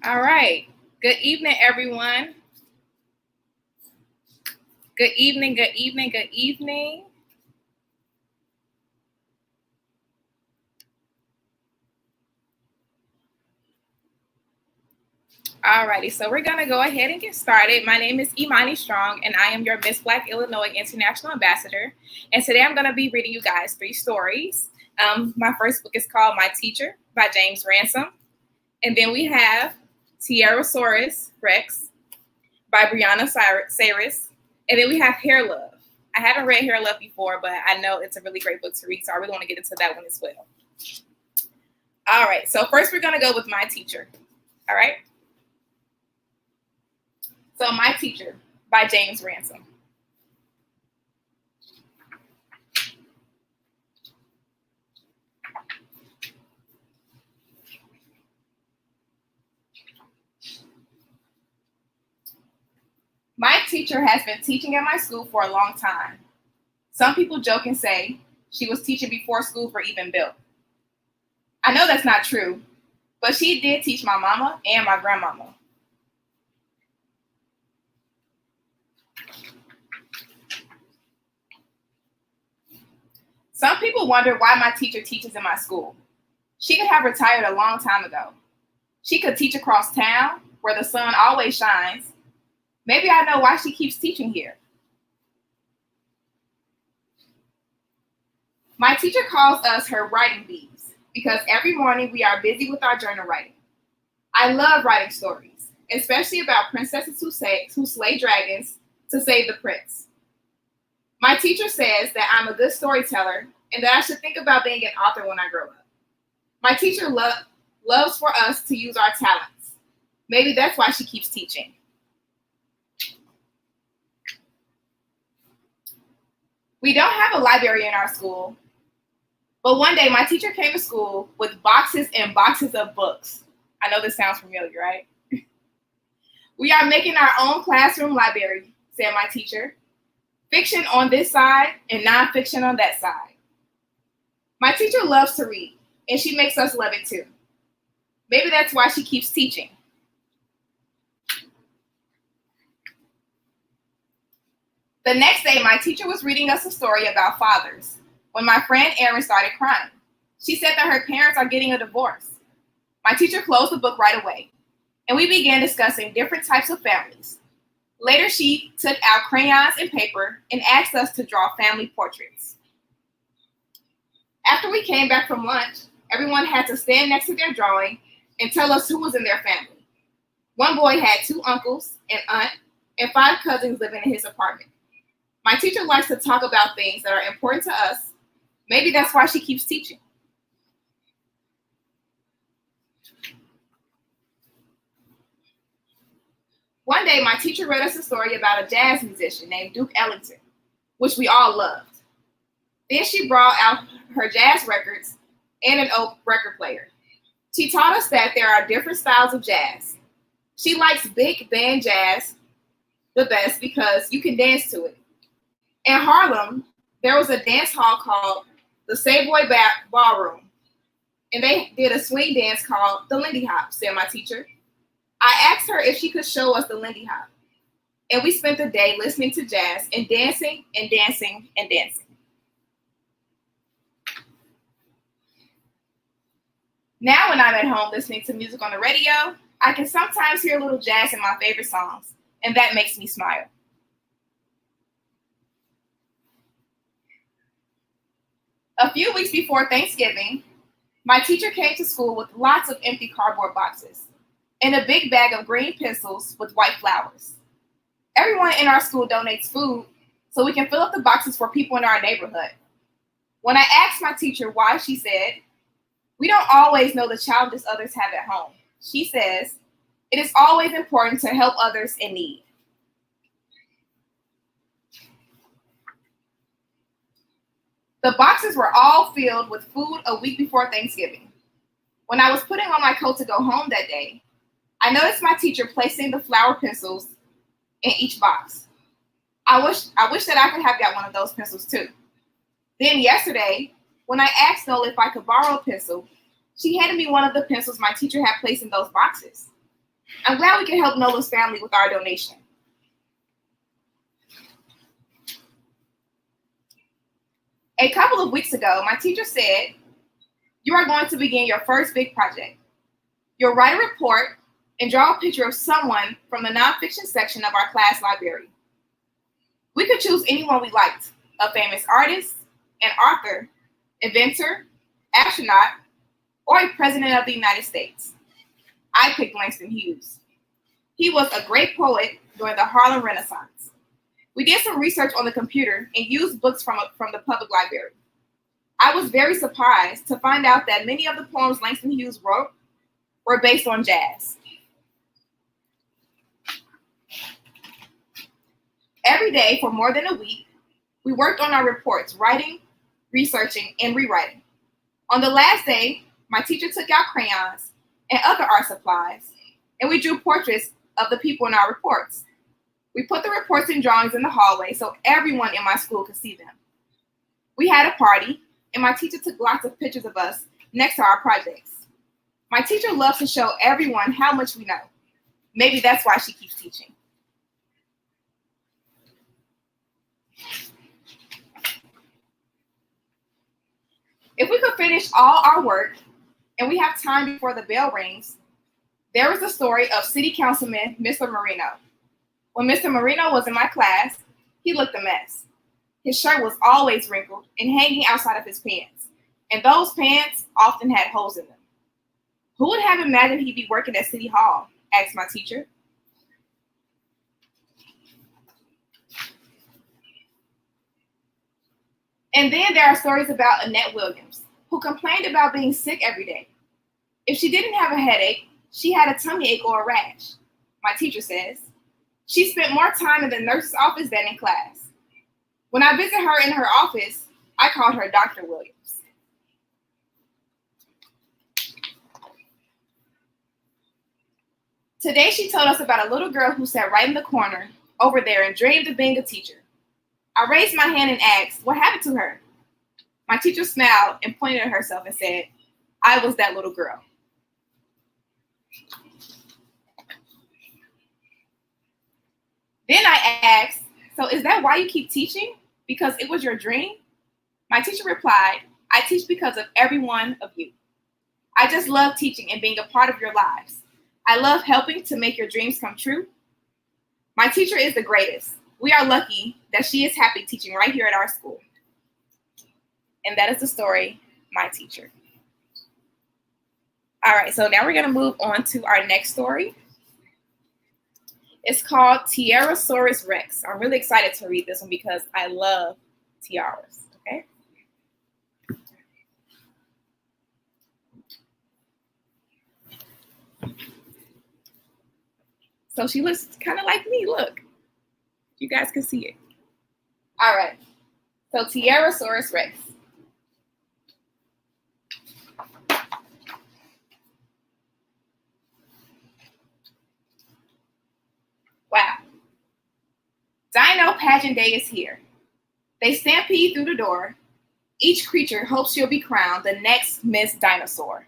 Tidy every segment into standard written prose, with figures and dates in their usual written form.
All right. Good evening, everyone. Good evening, good evening, good evening. Alrighty, so we're gonna go ahead and get started. My name is Imani Strong, and I am your Miss Black Illinois International Ambassador. And today I'm gonna be reading you guys 3 stories. My first book is called My Teacher by James Ransom. And then we have Tierrasaurus Rex by Brianna Cyrus. And then we have Hair Love. I haven't read Hair Love before, but I know it's a really great book to read, so I really want to get into that one as well. All right, so first we're gonna go with My Teacher. All right. So My Teacher by James Ransom. My teacher has been teaching at my school for a long time. Some people joke and say she was teaching before schools were even built. I know that's not true, but she did teach my mama and my grandmama. Some people wonder why my teacher teaches in my school. She could have retired a long time ago. She could teach across town where the sun always shines. Maybe I know why she keeps teaching here. My teacher calls us her writing bees because every morning we are busy with our journal writing. I love writing stories, especially about princesses who slay dragons to save the prince. My teacher says that I'm a good storyteller and that I should think about being an author when I grow up. My teacher loves for us to use our talents. Maybe that's why she keeps teaching. We don't have a library in our school, but one day my teacher came to school with boxes and boxes of books. I know this sounds familiar, right? We are making our own classroom library, said my teacher. Fiction on this side and nonfiction on that side. My teacher loves to read, and she makes us love it too. Maybe that's why she keeps teaching. The next day, my teacher was reading us a story about fathers when my friend Erin started crying. She said that her parents are getting a divorce. My teacher closed the book right away, and we began discussing different types of families. Later, she took out crayons and paper and asked us to draw family portraits. After we came back from lunch, everyone had to stand next to their drawing and tell us who was in their family. One boy had 2 uncles, an aunt, and 5 cousins living in his apartment. My teacher likes to talk about things that are important to us. Maybe that's why she keeps teaching. One day, my teacher read us a story about a jazz musician named Duke Ellington, which we all loved. Then she brought out her jazz records and an old record player. She taught us that there are different styles of jazz. She likes big band jazz the best because you can dance to it. In Harlem, there was a dance hall called the Savoy Ballroom, and they did a swing dance called the Lindy Hop, said my teacher. I asked her if she could show us the Lindy Hop, and we spent the day listening to jazz and dancing and dancing and dancing. Now when I'm at home listening to music on the radio, I can sometimes hear a little jazz in my favorite songs, and that makes me smile. A few weeks before Thanksgiving, my teacher came to school with lots of empty cardboard boxes and a big bag of green pencils with white flowers. Everyone in our school donates food so we can fill up the boxes for people in our neighborhood. When I asked my teacher why, she said, "We don't always know the challenges others have at home." She says, "It is always important to help others in need." The boxes were all filled with food a week before Thanksgiving. When I was putting on my coat to go home that day, I noticed my teacher placing the flower pencils in each box. I wish that I could have got one of those pencils too. Then yesterday, when I asked Nola if I could borrow a pencil, she handed me one of the pencils my teacher had placed in those boxes. I'm glad we can help Nola's family with our donation. A couple of weeks ago, my teacher said, you are going to begin your first big project. You'll write a report and draw a picture of someone from the nonfiction section of our class library. We could choose anyone we liked, a famous artist, an author, inventor, astronaut, or a president of the United States. I picked Langston Hughes. He was a great poet during the Harlem Renaissance. We did some research on the computer and used books from the public library. I was very surprised to find out that many of the poems Langston Hughes wrote were based on jazz. Every day for more than a week, we worked on our reports, writing, researching, and rewriting. On the last day, my teacher took out crayons and other art supplies, and we drew portraits of the people in our reports. We put the reports and drawings in the hallway so everyone in my school could see them. We had a party, and my teacher took lots of pictures of us next to our projects. My teacher loves to show everyone how much we know. Maybe that's why she keeps teaching. If we could finish all our work and we have time before the bell rings, there is the story of City Councilman Mr. Marino. When Mr. Marino was in my class, he looked a mess. His shirt was always wrinkled and hanging outside of his pants, and those pants often had holes in them. Who would have imagined he'd be working at City Hall? Asked my teacher. And then there are stories about Annette Williams, who complained about being sick every day. If she didn't have a headache, she had a tummy ache or a rash. My teacher says she spent more time in the nurse's office than in class. When I visit her in her office, I called her Dr. Williams. Today she told us about a little girl who sat right in the corner over there and dreamed of being a teacher. I raised my hand and asked, what happened to her? My teacher smiled and pointed at herself and said, I was that little girl. Then I asked, so is that why you keep teaching? Because it was your dream? My teacher replied, I teach because of every one of you. I just love teaching and being a part of your lives. I love helping to make your dreams come true. My teacher is the greatest. We are lucky that she is happy teaching right here at our school. And that is the story, My Teacher. All right, so now we're going to move on to our next story. It's called Tierrasaurus Rex. I'm really excited to read this one because I love tiaras, okay? So she looks kind of like me, look. You guys can see it. All right, so Tierrasaurus Rex. Wow. Dino Pageant Day is here. They stampede through the door. Each creature hopes she'll be crowned the next Miss Dinosaur.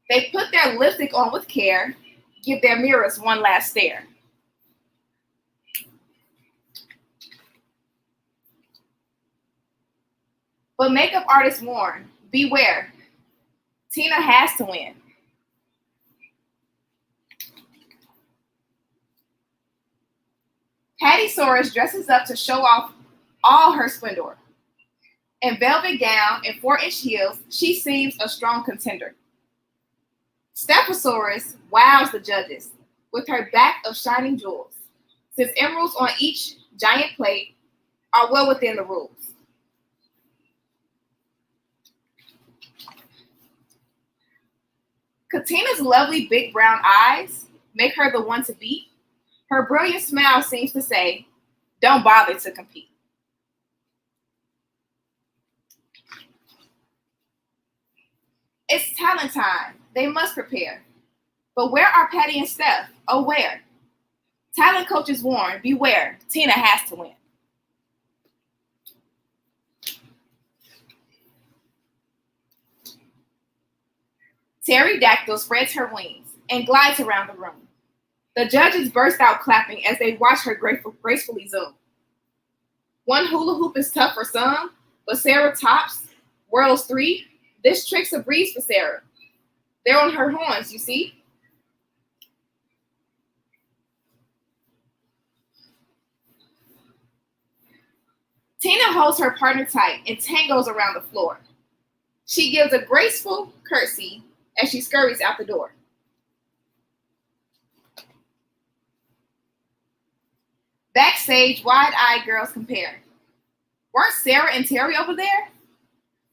They put their lipstick on with care, give their mirrors one last stare. But makeup artists warn, beware, Tina has to win. Pattysaurus dresses up to show off all her splendor. In velvet gown and 4-inch heels, she seems a strong contender. Stephosaurus wows the judges with her back of shining jewels, since emeralds on each giant plate are well within the rules. Katina's lovely big brown eyes make her the one to beat. Her brilliant smile seems to say, don't bother to compete. It's talent time. They must prepare. But where are Patty and Steph? Oh, where? Talent coaches warn, beware, Tina has to win. Pterodactyl spreads her wings and glides around the room. The judges burst out clapping as they watch her gracefully zoom. One hula hoop is tough for some, but Sarah tops, whirls 3. This trick's a breeze for Sarah. They're on her horns, you see? Tina holds her partner tight and tangles around the floor. She gives a graceful curtsy as she scurries out the door. Backstage, wide-eyed girls compare. Weren't Sarah and Terry over there?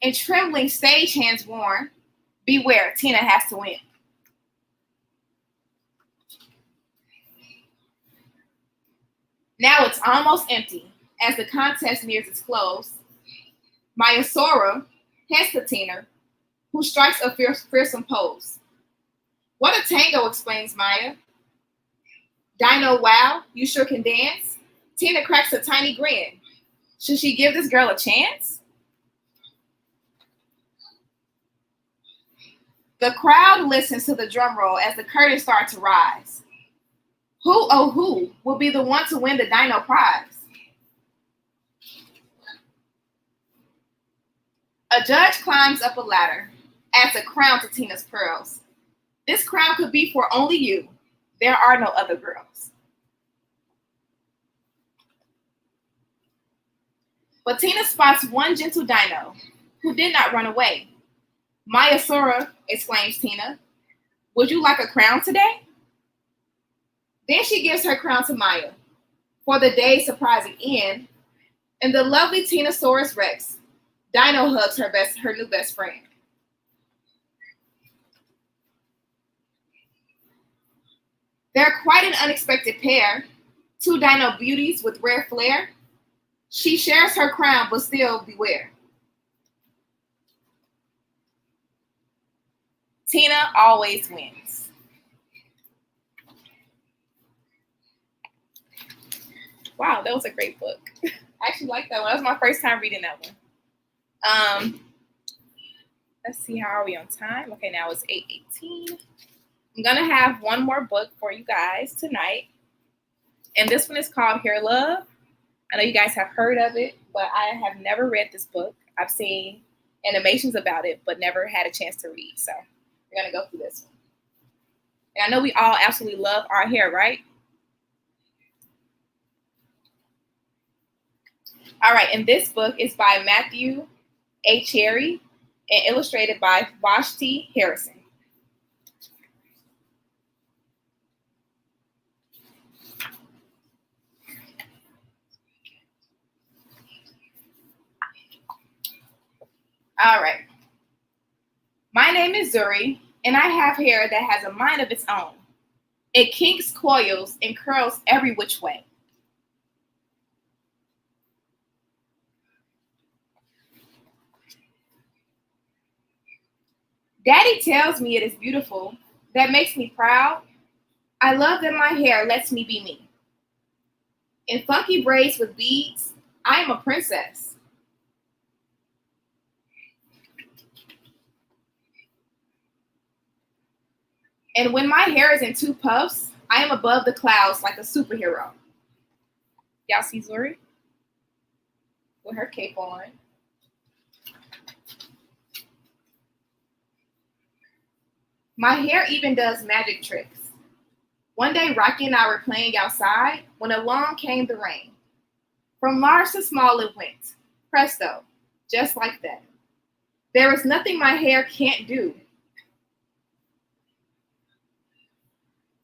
And trembling stage hands warn, beware, Tina has to win. Now it's almost empty as the contest nears its close. Maya Sora heads to Tina, who strikes a fearsome pose. What a tango, explains Maya. Dino, wow, you sure can dance? Tina cracks a tiny grin. Should she give this girl a chance? The crowd listens to the drum roll as the curtains start to rise. Who, oh who, will be the one to win the Dino prize? A judge climbs up a ladder, adds a crown to Tina's pearls. This crown could be for only you. There are no other girls. But Tina spots one gentle dino who did not run away. Maya Sora, exclaims Tina, would you like a crown today? Then she gives her crown to Maya for the day's surprising end, and the lovely Tierrasaurus Rex Dino hugs her new best friend. They're quite an unexpected pair, 2 dino beauties with rare flair. She shares her crown, but still beware. Tina always wins. Wow, that was a great book. I actually like that one. That was my first time reading that one. Let's see, how are we on time? Okay, now it's 8:18. I'm gonna have one more book for you guys tonight. And this one is called Hair Love. I know you guys have heard of it, but I have never read this book. I've seen animations about it, but never had a chance to read. So we're gonna go through this one. And I know we all absolutely love our hair, right? All right, and this book is by Matthew A. Cherry and illustrated by Vashti Harrison. All right. My name is Zuri, and I have hair that has a mind of its own. It kinks, coils, and curls every which way. Daddy tells me it is beautiful. That makes me proud. I love that my hair lets me be me. In funky braids with beads, I am a princess. And when my hair is in 2 puffs, I am above the clouds like a superhero. Y'all see Zuri? With her cape on. My hair even does magic tricks. One day, Rocky and I were playing outside when along came the rain. From large to small it went. Presto, just like that. There is nothing my hair can't do.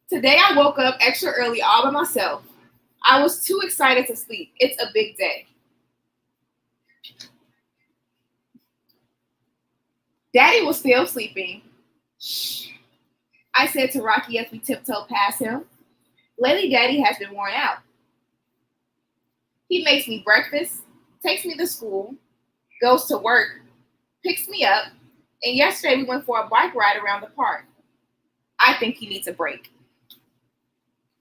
Today I woke up extra early all by myself. I was too excited to sleep. It's a big day. Daddy was still sleeping. Shh, I said to Rocky as we tiptoed past him. Lately, Daddy has been worn out. He makes me breakfast, takes me to school, goes to work, picks me up, and yesterday we went for a bike ride around the park. I think he needs a break.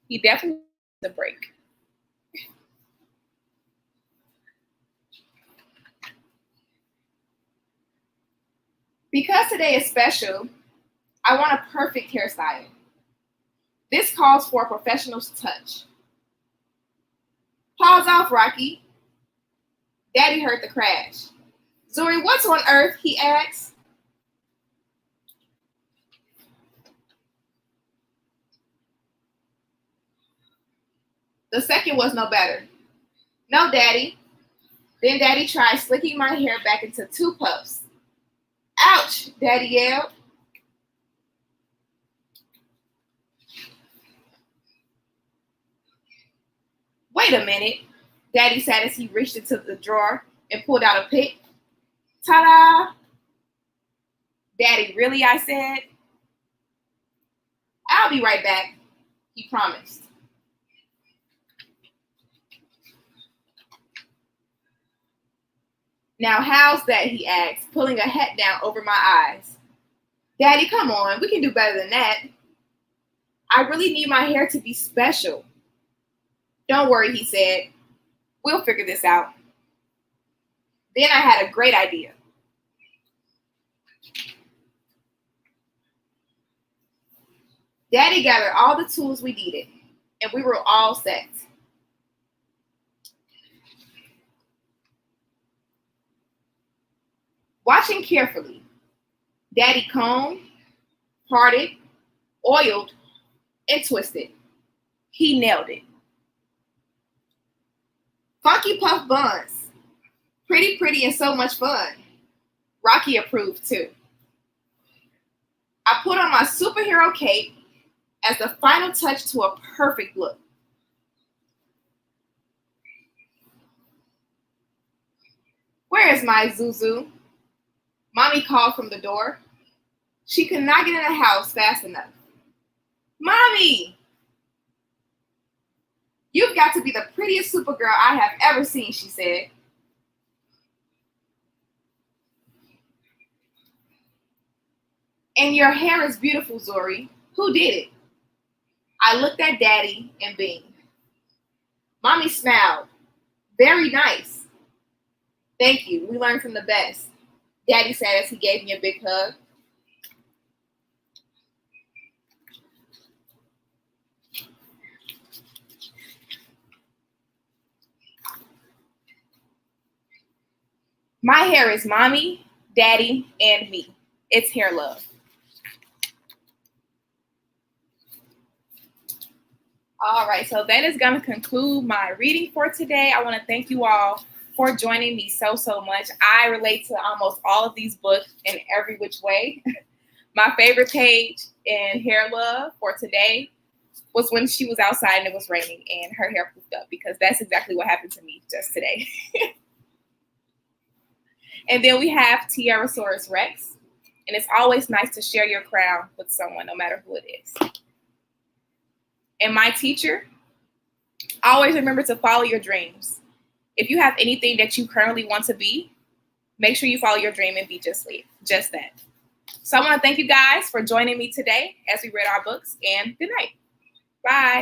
He definitely needs a break. Because today is special, I want a perfect hairstyle. This calls for a professional's touch. Pause off, Rocky. Daddy heard the crash. Zuri, what's on earth? He asks. The second was no better. No, Daddy. Then Daddy tried slicking my hair back into 2 puffs. Ouch, Daddy yelled. Wait a minute, Daddy said as he reached into the drawer and pulled out a pick. Ta-da! Daddy, really? I said. I'll be right back, he promised. Now, how's that? He asked, pulling a hat down over my eyes. Daddy, come on, we can do better than that. I really need my hair to be special. Don't worry, he said. We'll figure this out. Then I had a great idea. Daddy gathered all the tools we needed, and we were all set. Watching carefully, Daddy combed, parted, oiled, and twisted. He nailed it. Funky puff buns. Pretty, and so much fun. Rocky approved too. I put on my superhero cape as the final touch to a perfect look. Where is my Zuzu? Mommy called from the door. She could not get in the house fast enough. Mommy! You've got to be the prettiest Supergirl I have ever seen, she said. And your hair is beautiful, Zuri. Who did it? I looked at Daddy and beamed. Mommy smiled. Very nice. Thank you. We learned from the best, Daddy said as he gave me a big hug. My hair is Mommy, Daddy, and me. It's hair love. All right, so that is going to conclude my reading for today. I want to thank you all for joining me so much. I relate to almost all of these books in every which way. My favorite page in Hair Love for today was when she was outside and it was raining and her hair poofed up, because that's exactly what happened to me just today. And then we have Tierrasaurus Rex, and it's always nice to share your crown with someone, no matter who it is. And my teacher, always remember to follow your dreams. If you have anything that you currently want to be, make sure you follow your dream and be just that. So I want to thank you guys for joining me today as we read our books, and good night. Bye.